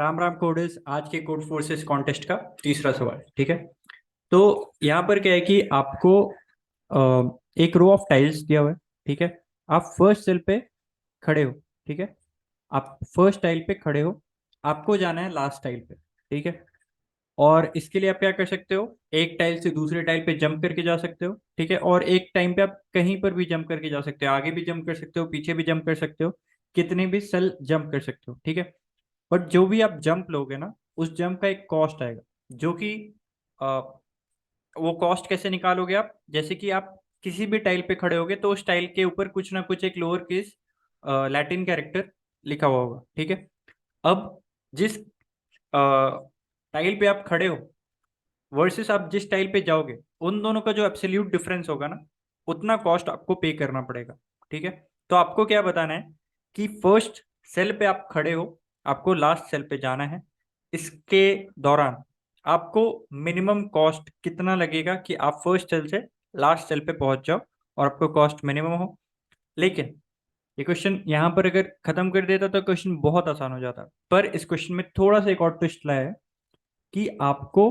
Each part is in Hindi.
राम राम कोडर्स। आज के कोड फोर्सेस कॉन्टेस्ट का तीसरा सवाल, ठीक है। तो यहाँ पर क्या है कि आपको एक रो ऑफ टाइल्स दिया हुआ है, ठीक है। आप फर्स्ट सेल पे खड़े हो, ठीक है। आप फर्स्ट टाइल पे खड़े हो, आपको जाना है लास्ट टाइल पे, ठीक है। और इसके लिए आप क्या कर सकते हो, एक टाइल से दूसरे टाइल पे जंप करके जा सकते हो, ठीक है। और एक टाइम पे आप कहीं पर भी जंप करके जा सकते हो, आगे भी जंप कर सकते हो, पीछे भी जंप कर सकते हो, कितने भी सेल जंप कर सकते हो, ठीक है। बट जो भी आप जंप लोगे ना, उस जंप का एक कॉस्ट आएगा, जो कि अ, वो कॉस्ट कैसे निकालोगे आप, जैसे कि आप किसी भी टाइल पे खड़े होगे तो उस टाइल के ऊपर कुछ ना कुछ एक लोअर केस लैटिन कैरेक्टर लिखा हुआ होगा, ठीक है। अब जिस टाइल पे आप खड़े हो वर्सेस आप जिस टाइल पे जाओगे, उन दोनों का जो एब्सोल्यूट डिफरेंस होगा ना, उतना कॉस्ट आपको पे करना पड़ेगा, ठीक है। तो आपको क्या बताना है कि फर्स्ट सेल पे आप खड़े हो, आपको लास्ट सेल पे जाना है। इसके दौरान आपको मिनिमम कॉस्ट कितना लगेगा कि आप फर्स्ट सेल से लास्ट सेल पे पहुंच जाओ और आपको कॉस्ट मिनिमम हो। लेकिन ये क्वेश्चन यहाँ पर अगर खत्म कर देता तो क्वेश्चन बहुत आसान हो जाता, पर इस क्वेश्चन में थोड़ा सा एक और ट्विस्ट लाया है कि आपको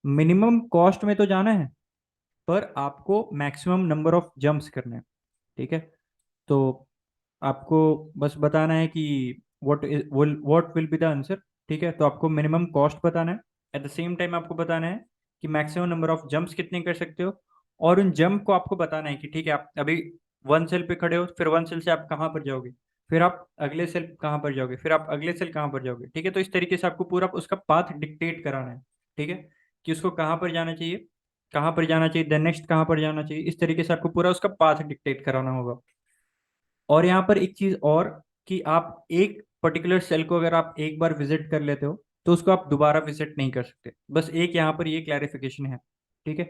मिनिमम कॉस्ट में तो जाना है, पर आपको मैक्सिमम नंबर ऑफ जंप्स करने हैं, ठीक है। तो आपको बस बताना है कि what will be the answer, ठीक है। तो आपको मिनिमम कॉस्ट बताना है, एट द सेम टाइम आपको बताना है कि मैक्सिमम नंबर ऑफ जंप्स कितने कर सकते हो। और उन जंप को आपको बताना है कि ठीक है, आप अभी वन सेल पे खड़े हो, फिर वन सेल से आप कहाँ पर जाओगे, फिर आप अगले सेल कहाँ पर जाओगे, फिर आप अगले सेल कहाँ पर जाओगे, ठीक है। तो इस तरीके से आपको पूरा उसका पाथ डिक्टेट कराना है, ठीक है, कि उसको कहाँ पर जाना चाहिए, कहाँ पर जाना चाहिए, देन नेक्स्ट कहाँ पर जाना चाहिए। इस तरीके से आपको पूरा उसका पाथ डिक्टेट कराना होगा। और यहाँ पर एक चीज और, कि आप एक पर्टिकुलर सेल को अगर आप एक बार विजिट कर लेते हो तो उसको आप दोबारा विजिट नहीं कर सकते। बस एक यहाँ पर ये क्लैरिफिकेशन है, ठीक है।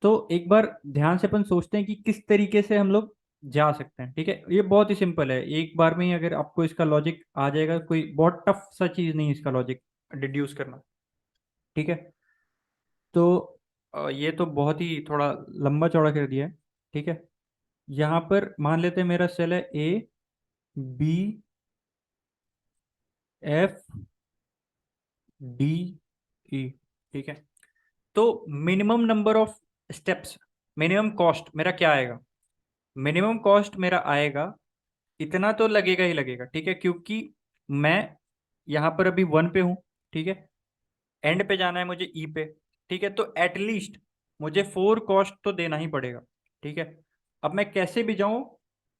तो एक बार ध्यान से अपन सोचते हैं कि किस तरीके से हम लोग जा सकते हैं, ठीक है। ये बहुत ही सिंपल है, एक बार में ही अगर आपको इसका लॉजिक आ जाएगा, कोई बहुत टफ सा चीज नहीं है इसका लॉजिक डिड्यूस करना, ठीक है। तो ये तो बहुत ही थोड़ा लंबा चौड़ा कर दिया है, ठीक है। यहाँ पर मान लेते हैं मेरा सेल है A B F D E, ठीक है। तो minimum number of steps, minimum cost मेरा क्या आएगा, मिनिमम कॉस्ट मेरा आएगा, इतना तो लगेगा ही लगेगा, ठीक है। क्योंकि मैं यहाँ पर अभी वन पे हूँ, ठीक है। एंड पे जाना है मुझे ई पे, ठीक है। तो एटलीस्ट मुझे फोर कॉस्ट तो देना ही पड़ेगा, ठीक है। अब मैं कैसे भी जाऊं,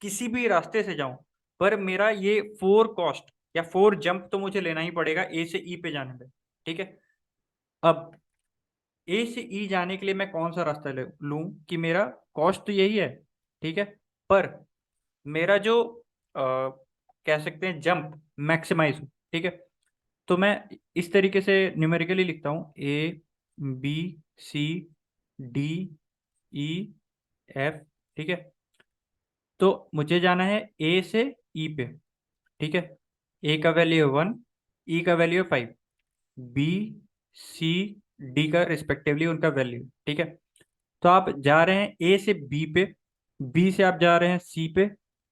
किसी भी रास्ते से जाऊं, पर मेरा ये फोर कॉस्ट या फोर जंप तो मुझे लेना ही पड़ेगा ए से ई पे जाने में, ठीक है। अब ए से ई जाने के लिए मैं कौन सा रास्ता ले लूं कि मेरा कॉस्ट तो यही है, ठीक है। पर मेरा जो कह सकते हैं जंप मैक्सिमाइज हो, ठीक है। तो मैं इस तरीके से न्यूमेरिकली लिखता हूँ, A B C D E F, ठीक है। तो मुझे जाना है ए से ई पे, ठीक है। ए का वैल्यू है वन, ई का वैल्यू है फाइव, बी सी डी का रिस्पेक्टिवली उनका वैल्यू, ठीक है। तो आप जा रहे हैं ए से बी पे, बी से आप जा रहे हैं सी पे,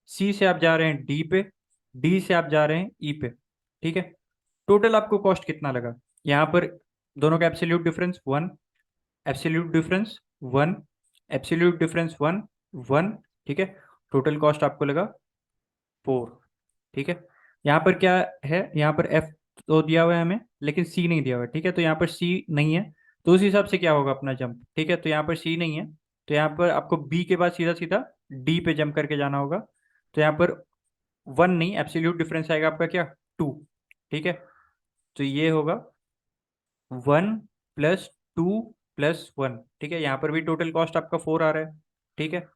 सी से आप जा रहे हैं डी पे, डी से आप जा रहे हैं ई पे, ठीक है। टोटल आपको कॉस्ट कितना लगा, यहाँ पर दोनों का absolute difference one, absolute difference one, absolute difference one, one, ठीक है। टोटल कॉस्ट आपको लगा फोर, ठीक है। यहाँ पर क्या है, यहाँ पर एफ तो दिया हुआ है हमें, लेकिन सी नहीं दिया हुआ है, ठीक है। तो यहाँ पर सी नहीं है, तो उस हिसाब से क्या होगा अपना जंप, ठीक है। तो यहाँ पर सी नहीं है, तो यहाँ पर आपको बी के बाद सीधा सीधा डी पे जंप करके जाना होगा। तो यहाँ पर वन नहीं, एब्सोल्यूट डिफरेंस आएगा आपका क्या, टू, ठीक है। तो ये होगा one plus two plus one, ठीक है। यहाँ पर भी टोटल कॉस्ट आपका फोर आ रहा है, ठीक है।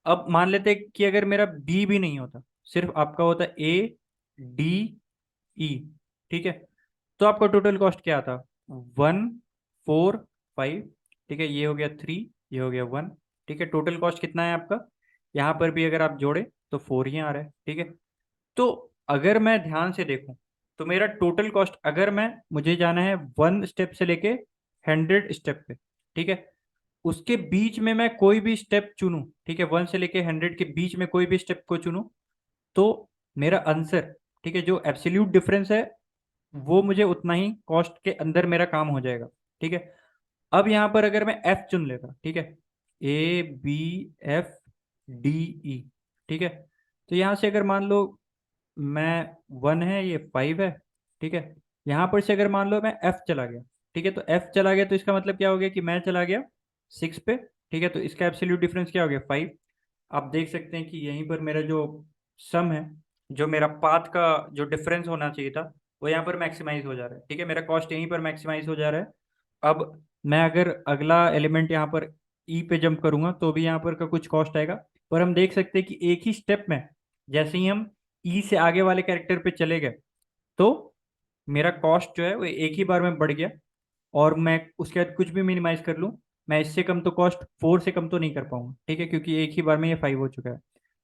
अब मान लेते हैं कि अगर मेरा बी भी नहीं होता, सिर्फ आपका होता ए डी ई, ठीक है। तो आपका टोटल कॉस्ट क्या आता, वन फोर फाइव, ठीक है। ये हो गया थ्री, ये हो गया वन, ठीक है। टोटल कॉस्ट कितना है आपका, यहाँ पर भी अगर आप जोड़े तो फोर ही आ रहा है, ठीक है। तो अगर मैं ध्यान से देखूं तो मेरा टोटल कॉस्ट, अगर मैं मुझे जाना है वन स्टेप से लेके हंड्रेड स्टेप पे, ठीक है, उसके बीच में मैं कोई भी स्टेप चुनूं, ठीक है, वन से लेके हंड्रेड के बीच में कोई भी स्टेप को चुनूं, तो मेरा आंसर, ठीक है, जो एब्सोल्यूट डिफरेंस है वो मुझे उतना ही कॉस्ट के अंदर मेरा काम हो जाएगा। ठीक है। अब यहाँ पर अगर मैं एफ चुन लेता, ठीक है, ABFDE, ठीक है, तो यहाँ से अगर मान लो मैं 1 है, ये 5 है, ठीक है, यहाँ पर से अगर मान लो मैं एफ चला गया, ठीक है, तो एफ चला गया तो इसका मतलब क्या हो गया कि मैं चला गया 6 पे। ठीक है, तो इसका एब्सोल्यूट डिफरेंस क्या हो गया, 5। आप देख सकते हैं कि यहीं पर मेरा जो सम है, जो मेरा पाथ का जो डिफरेंस होना चाहिए था, वो यहाँ पर मैक्सिमाइज हो जा रहा है। ठीक है, मेरा कॉस्ट यहीं पर मैक्सिमाइज हो जा रहा है। अब मैं अगर अगला एलिमेंट यहाँ पर ई पे जंप करूंगा तो भी यहाँ पर का कुछ कॉस्ट आएगा। पर हम देख सकते हैं कि एक ही स्टेप में जैसे ही हम ई से आगे वाले कैरेक्टर पे चले गए तो मेरा कॉस्ट जो है वो एक ही बार में बढ़ गया। और मैं उसके बाद कुछ भी मिनिमाइज कर लूँ, मैं इससे कम तो कॉस्ट 4 से कम तो नहीं कर पाऊंगा। ठीक है, क्योंकि एक ही बार में ये 5 हो चुका है।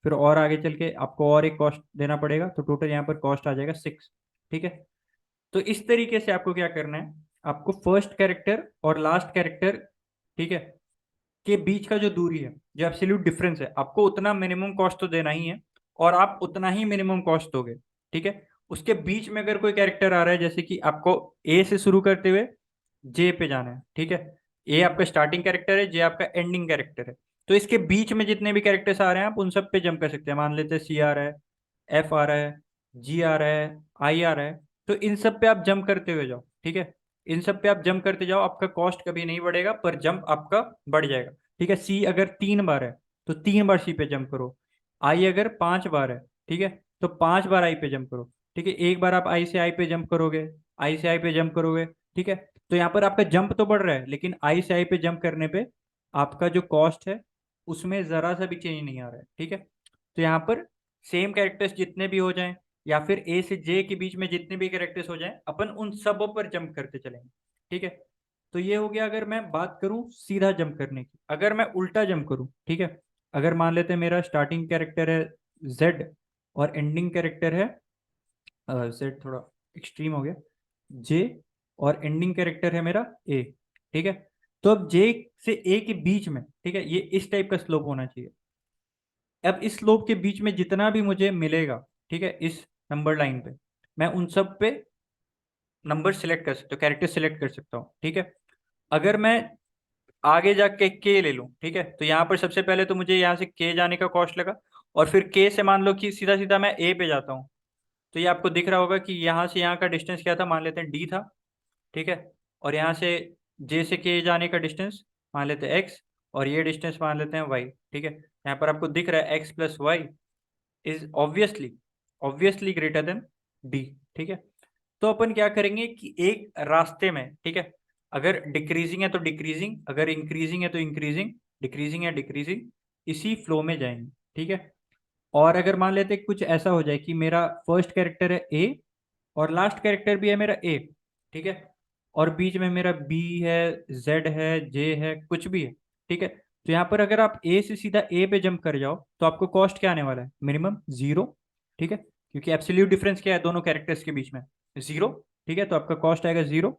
फिर और आगे चल के आपको और एक कॉस्ट देना पड़ेगा, तो टोटल यहाँ पर कॉस्ट आ जाएगा 6। ठीक है, तो इस तरीके से आपको क्या करना है, आपको फर्स्ट कैरेक्टर और लास्ट कैरेक्टर, ठीक है, के बीच का जो दूरी है, जो एब्सोल्यूट डिफरेंस है, आपको उतना मिनिमम कॉस्ट तो देना ही है, और आप उतना ही मिनिमम कॉस्ट दोगे। ठीक है, उसके बीच में अगर कोई कैरेक्टर आ रहा है, जैसे कि आपको ए से शुरू करते हुए जे पे जाना है, ठीक है, ए आपका स्टार्टिंग कैरेक्टर है, जे आपका एंडिंग कैरेक्टर है, तो इसके बीच में जितने भी कैरेक्टर्स आ रहे हैं आप उन सब पे जंप कर सकते हैं। मान लेते हैं सी आ रहा है, एफ आ रहा है, जी आ रहा है, आई आ रहा है, तो इन सब पे आप जंप करते हुए जाओ। ठीक है, इन सब पे आप जंप करते जाओ, आपका कॉस्ट कभी नहीं बढ़ेगा, पर जंप आपका बढ़ जाएगा। ठीक है, सी अगर 3 बार है तो 3 बार सी पे जंप करो। आई अगर 5 बार है, ठीक है, तो 5 बार आई पे जंप करो। ठीक है, एक बार आप आई से आई पे जंप करोगे, आई से आई पे जंप करोगे, ठीक है, तो यहाँ पर आपका जंप तो बढ़ रहा है, लेकिन आई से आई पे जंप करने पे आपका जो कॉस्ट है उसमें जरा सा भी चेंज नहीं आ रहा है। ठीक है, तो यहाँ पर सेम कैरेक्टर्स जितने भी हो जाएं, या फिर ए से जे के बीच में जितने भी कैरेक्टर्स हो जाएं, अपन उन सबों पर जंप करते चलेंगे। ठीक है, तो ये हो गया अगर मैं बात करूं सीधा जंप करने की। अगर मैं उल्टा जंप करूं, ठीक है, अगर मान लेते हैं मेरा स्टार्टिंग कैरेक्टर है जेड और एंडिंग कैरेक्टर है, जेड थोड़ा एक्सट्रीम हो गया, जे, और एंडिंग कैरेक्टर है मेरा ए। ठीक है, तो अब जे से ए के बीच में, ठीक है, ये इस टाइप का स्लोप होना चाहिए। अब इस स्लोप के बीच में जितना भी मुझे मिलेगा, ठीक है, इस नंबर लाइन पे मैं उन सब पे नंबर सिलेक्ट कर सकता हूँ, कैरेक्टर सिलेक्ट कर सकता हूँ। ठीक है, अगर मैं आगे जाके के ले लूँ, ठीक है, तो यहाँ पर सबसे पहले तो मुझे यहाँ से के जाने का कॉस्ट लगा, और फिर के से मान लो कि सीधा सीधा मैं ए पे जाता हूँ, तो ये आपको दिख रहा होगा कि यहाँ से यहाँ का डिस्टेंस क्या था, मान लेते हैं डी था। ठीक है, और यहाँ से जे से के जाने का डिस्टेंस मान लेते हैं एक्स, और ये डिस्टेंस मान लेते हैं वाई। ठीक है, यहाँ पर आपको दिख रहा है X plus Y is obviously obviously greater than D. ठीक है, तो अपन क्या करेंगे कि एक रास्ते में, ठीक है, अगर डिक्रीजिंग है तो डिक्रीजिंग, अगर इंक्रीजिंग है तो इंक्रीजिंग, डिक्रीजिंग है डिक्रीजिंग, इसी फ्लो में जाएंगे। ठीक है, और अगर मान लेते हैं कुछ ऐसा हो जाए कि मेरा फर्स्ट कैरेक्टर है ए और लास्ट कैरेक्टर भी है मेरा ए, ठीक है, और बीच में मेरा बी है, जेड है, जे है, कुछ भी है, ठीक है, तो यहाँ पर अगर आप ए से सीधा ए पे जंप कर जाओ तो आपको कॉस्ट क्या आने वाला है, मिनिमम 0। ठीक है, क्योंकि एब्सोल्यूट डिफरेंस क्या है दोनों कैरेक्टर्स के बीच में, 0। ठीक है, तो आपका कॉस्ट आएगा 0।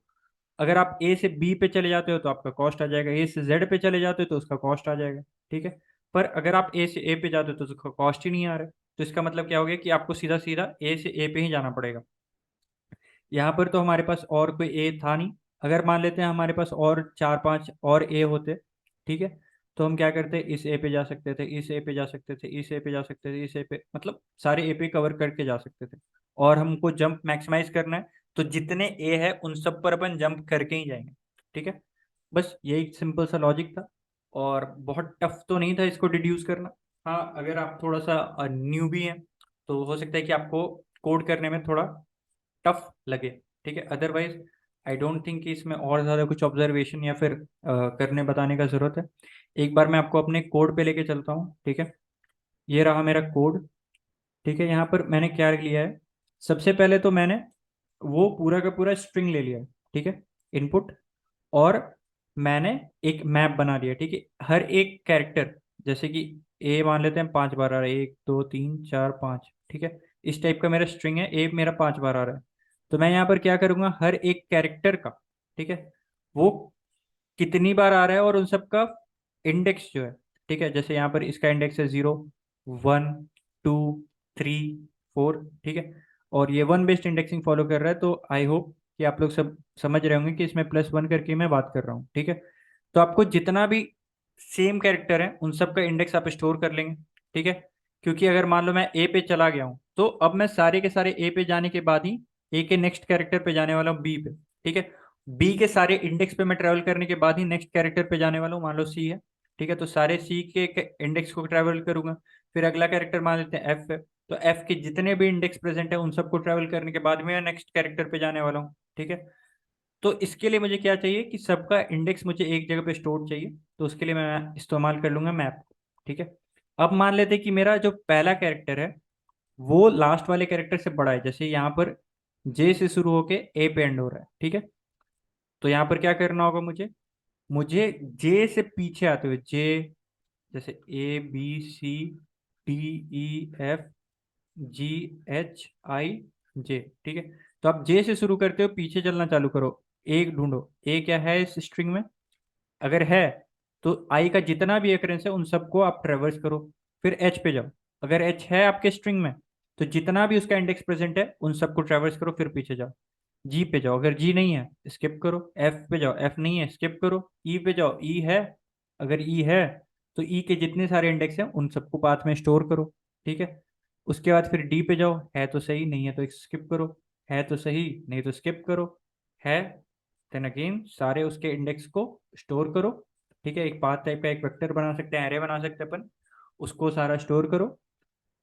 अगर आप ए से बी पे चले जाते हो तो आपका कॉस्ट आ जाएगा, ए से जेड पे चले जाते हो तो उसका कॉस्ट आ जाएगा। ठीक है, पर अगर आप ए से ए पे जाते हो तो उसका कॉस्ट ही नहीं आ रहा है, तो इसका मतलब क्या हो गया कि आपको सीधा सीधा ए से ए पे ही जाना पड़ेगा। यहाँ पर तो हमारे पास और कोई ए था नहीं। अगर मान लेते हैं हमारे पास और 4 5 और ए होते, ठीक है, तो हम क्या करते, इस ए पे जा सकते थे, इस ए पे जा सकते थे, इस ए पे जा सकते थे, इस ए पे, मतलब सारे ए पे कवर करके जा सकते थे। और हमको जंप मैक्सिमाइज करना है, तो जितने ए है उन सब पर अपन जंप करके ही जाएंगे। ठीक है, बस यही सिंपल सा लॉजिक था, और बहुत टफ तो नहीं था इसको डिड्यूस करना। हाँ, अगर आप थोड़ा सा न्यू भी हैं तो हो सकता है कि आपको कोड करने में थोड़ा टफ लगे। ठीक है, अदरवाइज आई डोंट थिंक कि इसमें और ज़्यादा कुछ ऑब्जर्वेशन या फिर करने बताने का ज़रूरत है। एक बार मैं आपको अपने कोड पे लेके चलता हूँ। ठीक है, ये रहा मेरा कोड। ठीक है, यहाँ पर मैंने क्या लिया है, सबसे पहले तो मैंने वो पूरा का पूरा स्ट्रिंग ले लिया है, ठीक है, इनपुट, और मैंने एक मैप बना लिया। ठीक है, हर एक कैरेक्टर, जैसे कि ए मान लेते हैं 5 बार आ रहा है, 1 2 3 4 5, ठीक है, इस टाइप का मेरा स्ट्रिंग है, ए मेरा 5 बार आ रहा है, तो मैं यहाँ पर क्या करूँगा, हर एक कैरेक्टर का, ठीक है, वो कितनी बार आ रहा है और उन सब का इंडेक्स जो है, ठीक है, जैसे यहाँ पर इसका इंडेक्स है 0 1 2 3 4, ठीक है, और ये वन बेस्ड इंडेक्सिंग फॉलो कर रहा है, तो आई होप कि आप लोग सब समझ रहे होंगे कि इसमें +1 करके मैं बात कर रहा हूँ, ठीक है। तो आपको जितना भी सेम कैरेक्टर है उन सब का इंडेक्स आप स्टोर कर लेंगे, ठीक है। क्योंकि अगर मान लो मैं ए पे चला गया हूँ, तो अब मैं सारे के सारे ए पे जाने के बाद ही ए के नेक्स्ट कैरेक्टर पे जाने वाला हूँ बी पे, ठीक है। बी के सारे इंडेक्स पे मैं ट्रेवल करने के बाद ही नेक्स्ट कैरेक्टर पे जाने वाला हूँ, मान लो सी है, ठीक है। तो सारे सी के इंडेक्स को ट्रेवल करूंगा, फिर अगला कैरेक्टर मान लेते हैं एफ है, तो एफ के जितने भी इंडेक्स प्रेजेंट है उन सबको ट्रेवल करने के बाद में मैं नेक्स्ट कैरेक्टर पे जाने वाला हूँ, ठीक है। तो इसके लिए मुझे क्या चाहिए कि सबका इंडेक्स मुझे एक जगह पे स्टोर चाहिए, तो उसके लिए मैं इस्तेमाल कर लूंगा मैप, ठीक है। अब मान लेते हैं कि मेरा जो पहला कैरेक्टर है वो लास्ट वाले कैरेक्टर से बड़ा है, जैसे यहाँ पर जे से शुरू होके ए पे एंड हो रहा है, ठीक है। तो यहाँ पर क्या करना होगा मुझे, मुझे जे से पीछे आते हुए जे, जैसे ABCDEF GHI J, ठीक है। तो आप जे से शुरू करते हो, पीछे चलना चालू करो, एक ढूंढो ए क्या है इस स्ट्रिंग में, अगर है तो आई का जितना भी एकरेंस है उन सबको आप ट्रेवर्स करो, फिर एच पे जाओ, अगर एच है आपके स्ट्रिंग में तो जितना भी उसका इंडेक्स प्रेजेंट है उन सबको ट्रेवर्स करो, फिर पीछे जाओ, जी पे जाओ, अगर जी नहीं है स्किप करो, एफ पे जाओ, एफ नहीं है स्किप करो, ई पे जाओ, ई है, अगर ई है तो ई के जितने सारे इंडेक्स हैं उन सबको पाथ में स्टोर करो, ठीक है। उसके बाद फिर डी पे जाओ, है तो सही, नहीं है तो स्किप करो, है तो सही, नहीं तो स्किप करो, है, देन अगेन सारे उसके इंडेक्स को स्टोर करो, ठीक है। एक पाथ टाइप का एक वेक्टर बना सकते हैं, एरे बना सकते हैं अपन, उसको सारा स्टोर करो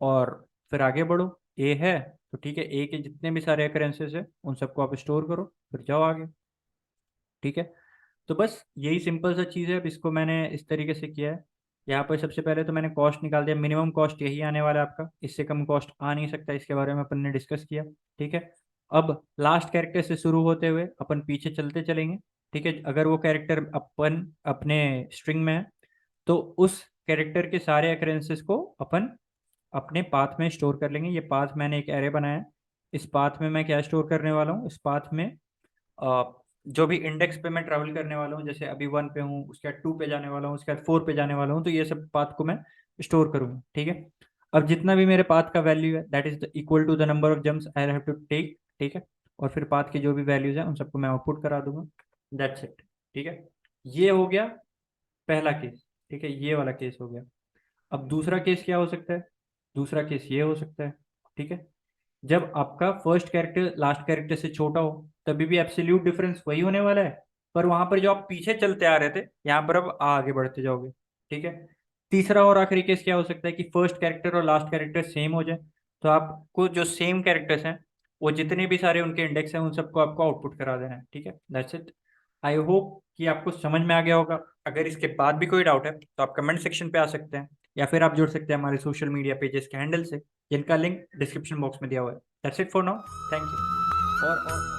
और फिर आगे बढ़ो। ए है तो ठीक है, ए के जितने भी सारे अकरेंसेस है उन सबको आप स्टोर करो, फिर जाओ आगे, ठीक है। तो बस यही सिंपल सा चीज़ है, अब इसको मैंने इस तरीके से किया है। यहाँ पर सबसे पहले तो मैंने कॉस्ट निकाल दिया, मिनिमम कॉस्ट यही आने वाला है आपका, इससे कम कॉस्ट आ नहीं सकता, इसके बारे में अपन ने डिस्कस किया, ठीक है। अब लास्ट कैरेक्टर से शुरू होते हुए अपन पीछे चलते चलेंगे, ठीक है। अगर वो कैरेक्टर अपन अपने स्ट्रिंग में है तो उस कैरेक्टर के सारे अकरेंसेस को अपन अपने पाथ में स्टोर कर लेंगे। ये पाथ मैंने एक एरे बनाया है, इस पाथ में मैं क्या स्टोर करने वाला हूँ, इस पाथ में जो भी इंडेक्स पे मैं ट्रैवल करने वाला हूँ, जैसे अभी 1 पे हूँ, उसके बाद 2 पे जाने वाला हूँ, उसके बाद 4 पे जाने वाला हूँ, तो ये सब पाथ को मैं स्टोर करूंगा, ठीक है। अब जितना भी मेरे पाथ का वैल्यू है that is equal to the number of jumps I have to take, ठीक है। और फिर पाथ के जो भी वैल्यूज हैं उन सबको मैं आउटपुट करा दूंगा, दैट्स इट, ठीक है। ये हो गया पहला केस, ठीक है, ये वाला केस हो गया। अब दूसरा केस क्या हो सकता है, दूसरा केस ये हो सकता है, ठीक है। जब आपका फर्स्ट कैरेक्टर लास्ट कैरेक्टर से छोटा हो तभी भी एब्सोल्यूट डिफरेंस वही होने वाला है, पर वहां पर जो आप पीछे चलते आ रहे थे यहाँ पर अब आगे बढ़ते जाओगे, ठीक है। तीसरा और आखिरी केस क्या हो सकता है कि फर्स्ट कैरेक्टर और लास्ट कैरेक्टर सेम हो जाए, तो आपको जो सेम कैरेक्टर्स हैं वो जितने भी सारे उनके इंडेक्स हैं उन सबको आपको आउटपुट करा देना है, ठीक है, दैट्स इट। आई होप कि आपको समझ में आ गया होगा। अगर इसके बाद भी कोई डाउट है तो आप कमेंट सेक्शन पे आ सकते हैं, या फिर आप जुड़ सकते हैं हमारे सोशल मीडिया पेजेस के हैंडल से, जिनका लिंक डिस्क्रिप्शन बॉक्स में दिया हुआ है। That's it for now, thank you. और